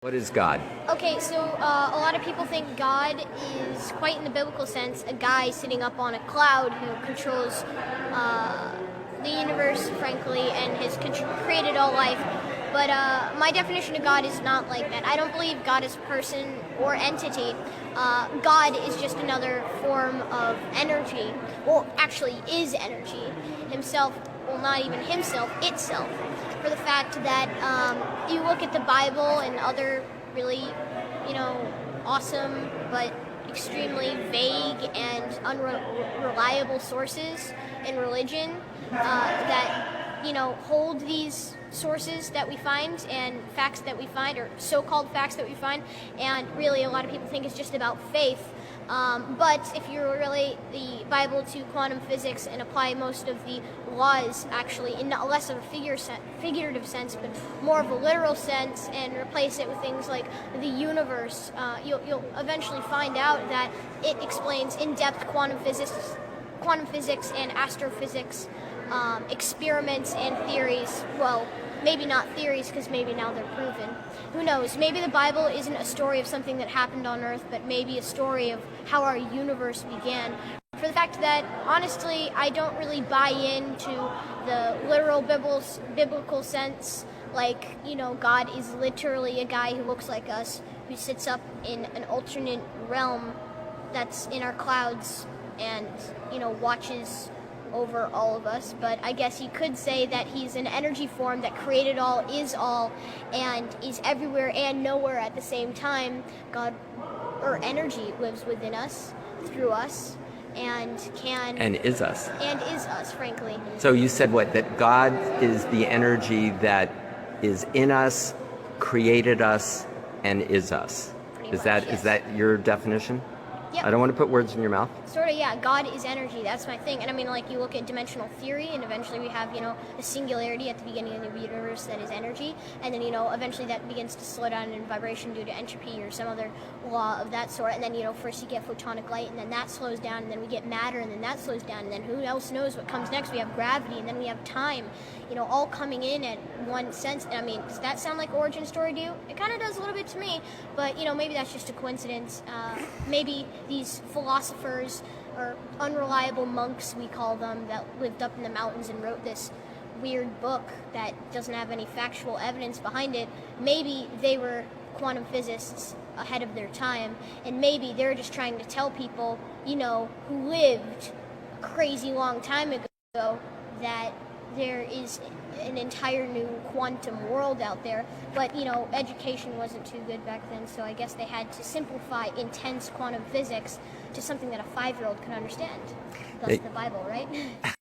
What is God? Okay, so a lot of people think God is, quite in the biblical sense, a guy sitting up on a cloud who controls the universe, frankly, and has created all life. But my definition of God is not like that. I don't believe God is a person or entity. God is just another form of energy, or actually is energy. Himself, well, not even himself, itself. For the fact that you look at the Bible and other really, awesome but extremely vague and unreliable sources in religion that hold these sources that we find and facts that we find, or so-called facts that we find, and really a lot of people think it's just about faith. But if you relate the Bible to quantum physics and apply most of the laws actually in less of a figurative sense, but more of a literal sense, and replace it with things like the universe, you'll eventually find out that it explains in-depth quantum physics and astrophysics, experiments and theories. Well, maybe not theories, because maybe now they're proven. Who knows? Maybe the Bible isn't a story of something that happened on Earth, but maybe a story of how our universe began. For the fact that, honestly, I don't really buy into the literal biblical sense, like, God is literally a guy who looks like us, who sits up in an alternate realm that's in our clouds and, watches over all of us. But I guess you could say that he's an energy form that created all, and is everywhere and nowhere at the same time. God, or energy, lives within us, through us, and is us. And is us, frankly. So you said what? That God is the energy that is in us, created us, and is us. Is that your definition? Yep. I don't want to put words in your mouth. Sort of, yeah. God is energy. That's my thing. And I mean, like, you look at dimensional theory, and eventually we have, a singularity at the beginning of the universe that is energy. And then, eventually that begins to slow down in vibration due to entropy or some other law of that sort. And then, first you get photonic light, and then that slows down, and then we get matter, and then that slows down. And then who else knows what comes next? We have gravity, and then we have time, all coming in at one sense. And I mean, does that sound like origin story to you? It kind of does a little bit to me, but, maybe that's just a coincidence. Maybe these philosophers, or unreliable monks we call them, that lived up in the mountains and wrote this weird book that doesn't have any factual evidence behind it, maybe they were quantum physicists ahead of their time, and maybe they're just trying to tell people, who lived a crazy long time ago, that there is an entire new quantum world out there. But, education wasn't too good back then, so I guess they had to simplify intense quantum physics to something that a 5-year-old could understand. Thus the Bible, right?